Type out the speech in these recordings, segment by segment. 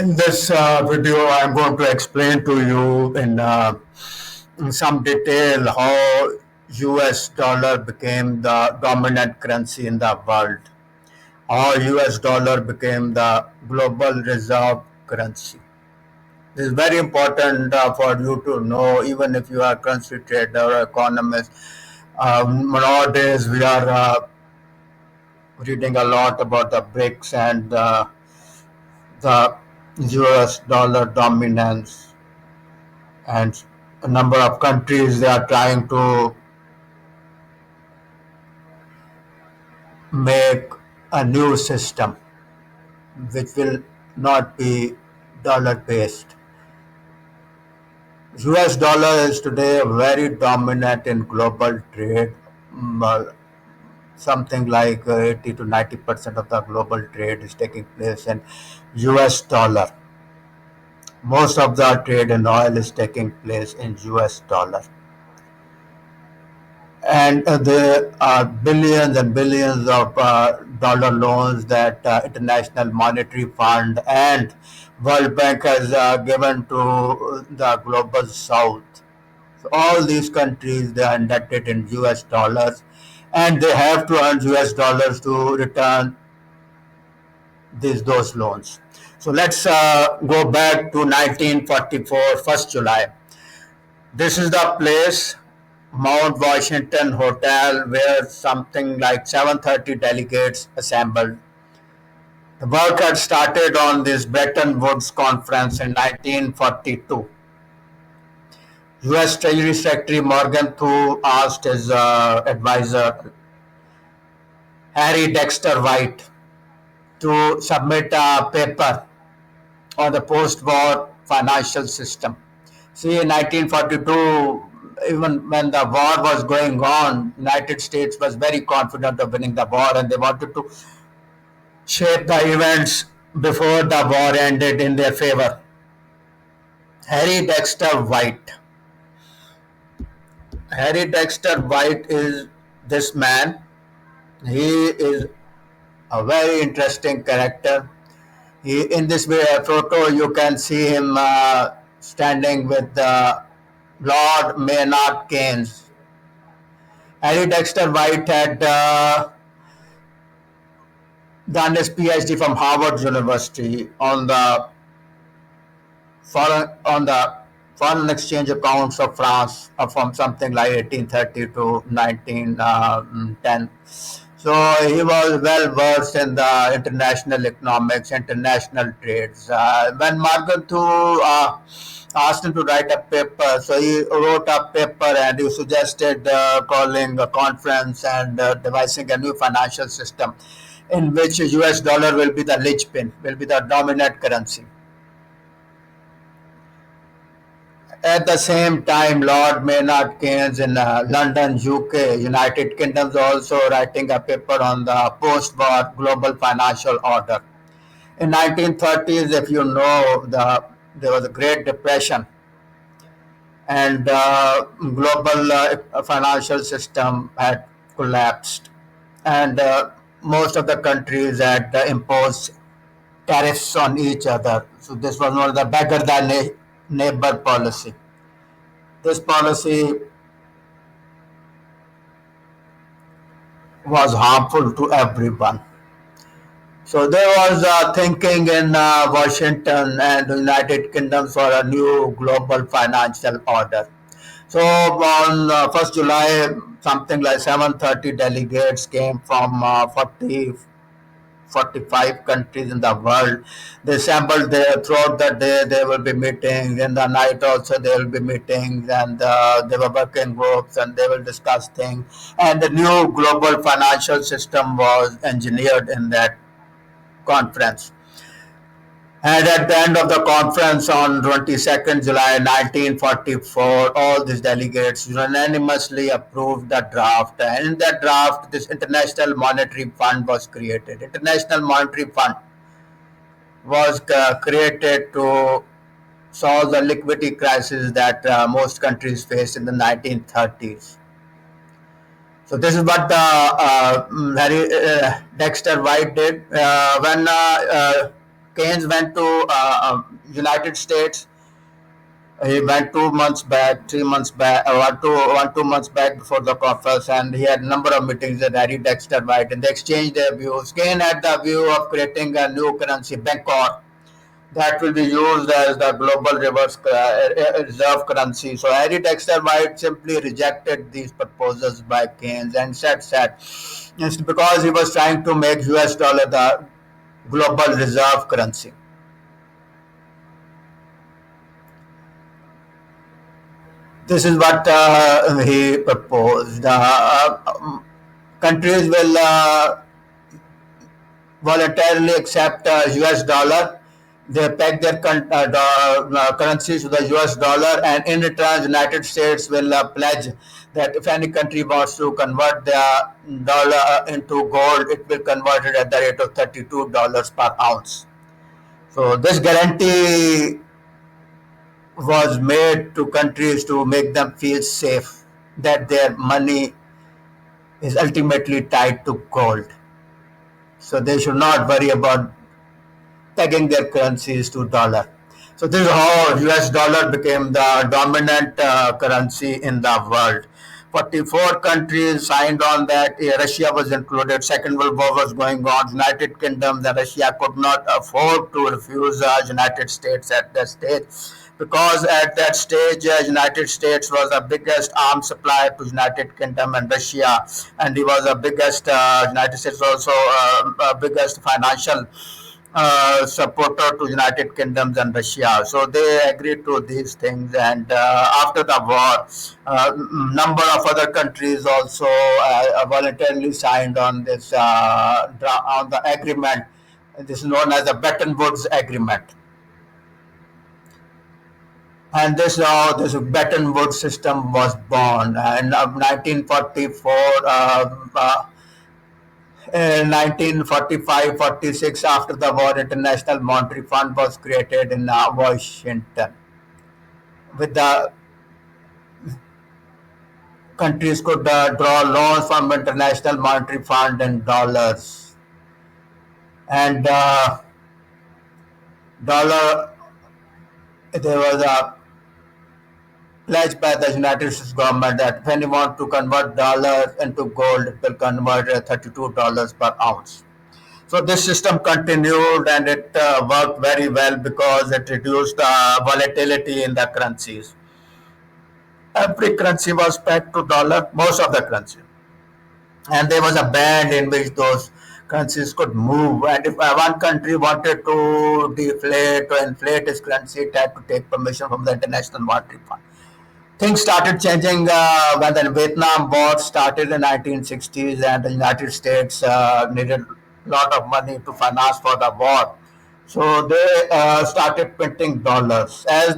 In this video, I'm going to explain to you in some detail how US dollar became the dominant currency in the world, how US dollar became the global reserve currency. This is very important for you to know, even if you are a currency trader or economist. Nowadays, we are reading a lot about the BRICS and the US dollar dominance, and a number of countries they are trying to make a new system which will not be dollar based. US dollar is today very dominant in global trade. Something like 80 to 90% of the global trade is taking place in US dollar. Most of the trade in oil is taking place in US dollar. And there are billions and billions of dollar loans that International Monetary Fund and World Bank has given to the global South. So all these countries they are indebted in US dollars, and they have to earn US dollars to return those loans. So let's go back to 1944, 1st July. This is the place, Mount Washington Hotel, where something like 730 delegates assembled. The work had started on this Bretton Woods Conference in 1942. US Treasury Secretary Morgan Thu asked his advisor, Harry Dexter White, to submit a paper on the post-war financial system. See, in 1942, even when the war was going on, United States was very confident of winning the war, and they wanted to shape the events before the war ended in their favor. Harry Dexter White. Harry Dexter White is this man. He is a very interesting character. In this photo, you can see him standing with Lord Maynard Keynes. Harry Dexter White had done his PhD from Harvard University on the foreign exchange accounts of France from something like 1830 to 1910. So he was well versed in the international economics, international trades. When Morgan Thu asked him to write a paper, so he wrote a paper and he suggested calling a conference and devising a new financial system in which US dollar will be the linchpin, will be the dominant currency. At the same time, Lord Maynard Keynes in London, UK, United Kingdom, is also writing a paper on the post-war global financial order. In 1930s, if you know, there was a Great Depression, and global financial system had collapsed, and most of the countries had imposed tariffs on each other. So this was one of the beggar than neighbor policy. This policy was harmful to everyone. So there was thinking in Washington and the United Kingdom for a new global financial order. So on 1st July, something like 730 delegates came from 45 countries in the world. They assembled there throughout the day. There will be meetings. In the night also there will be meetings, and there were working groups, and they will discuss things. And the new global financial system was engineered in that conference. And at the end of the conference on 22nd July 1944, all these delegates unanimously approved the draft. And in that draft, this International Monetary Fund was created. International Monetary Fund was created to solve the liquidity crisis that most countries faced in the 1930s. So this is what Harry Dexter White did when Keynes went to United States. He went 2 months back, 3 months back, 2 months back before the conference, and he had a number of meetings with Harry Dexter White, and they exchanged their views. Keynes had the view of creating a new currency, Bancor, that will be used as the global reserve currency. So Harry Dexter White simply rejected these proposals by Keynes and said it's because he was trying to make US dollar the global reserve currency. This is what he proposed. Countries will voluntarily accept US dollar. They peg their currencies to the US dollar, and in return, the United States will pledge that if any country wants to convert their dollar into gold, it will convert it at the rate of $32 per ounce. So this guarantee was made to countries to make them feel safe that their money is ultimately tied to gold. So they should not worry about pegging their currencies to dollar. So this is how US dollar became the dominant currency in the world. 44 countries signed on that. Russia was included. Second World War was going on. United Kingdom, then Russia could not afford to refuse United States at that stage, because at that stage United States was the biggest arms supplier to United Kingdom and Russia, and he was the biggest. United States also biggest financial supporter to United Kingdoms and Russia. So they agreed to these things, and after the war, number of other countries also voluntarily signed on this on the agreement. This is known as the Bretton Woods Agreement. And this how this Bretton Woods system was born. And 1944. In 1945-46, after the war, International Monetary Fund was created in Washington. With the countries could draw loans from International Monetary Fund in dollars, and dollar. There was a pledge by the United States government that if anyone want to convert dollars into gold, it will convert $32 per ounce. So this system continued, and it worked very well because it reduced the volatility in the currencies. Every currency was pegged to dollar, most of the currency, and there was a band in which those currencies could move. And if one country wanted to deflate or inflate its currency, it had to take permission from the International Monetary Fund. Things started changing when the Vietnam War started in 1960s, and the United States needed a lot of money to finance for the war. So they started printing dollars. As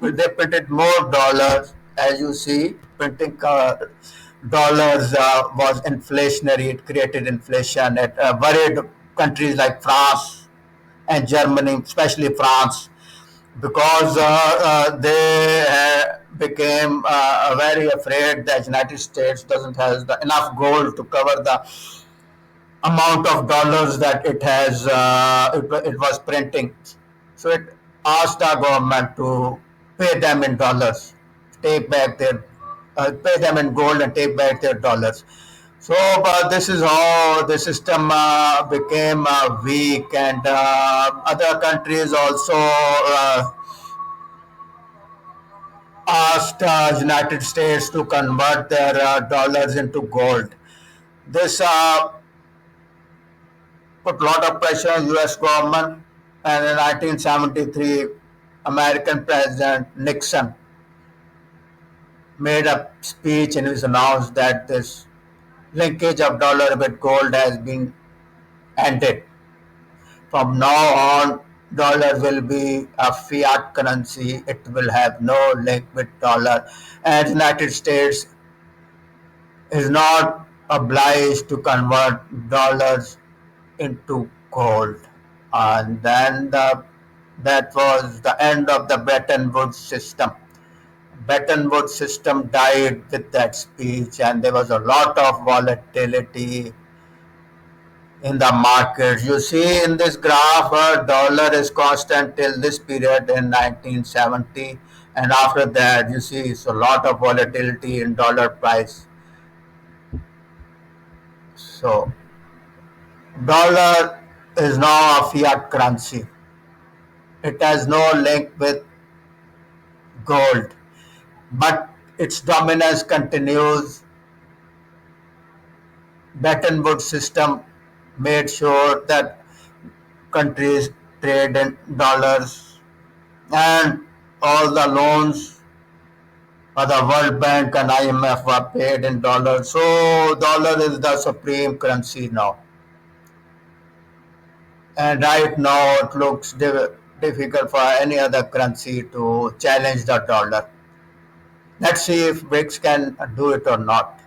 they printed more dollars, as you see, printing dollars was inflationary. It created inflation. It worried countries like France and Germany, especially France, because they became very afraid that United States doesn't have enough gold to cover the amount of dollars that it has it was printing. So it asked the government to pay them in dollars, take back their pay them in gold and take back their dollars. So this is how the system became weak, and other countries also asked United States to convert their dollars into gold. This put a lot of pressure on U.S. government, and in 1973, American President Nixon made a speech in which announced that this linkage of dollar with gold has been ended. From now on, dollar will be a fiat currency. It will have no link with dollar, and the United States is not obliged to convert dollars into gold. And then that was the end of the Bretton Woods system. Bretton Woods system died with that speech, and there was a lot of volatility in the markets. You see in this graph, dollar is constant till this period in 1970, and after that, you see it's a lot of volatility in dollar price. So, dollar is now a fiat currency. It has no link with gold, but its dominance continues. Bretton Woods System made sure that countries trade in dollars, and all the loans of the World Bank and IMF were paid in dollars. So dollar is the supreme currency now. And right now it looks difficult for any other currency to challenge the dollar. Let's see if BRICS can do it or not.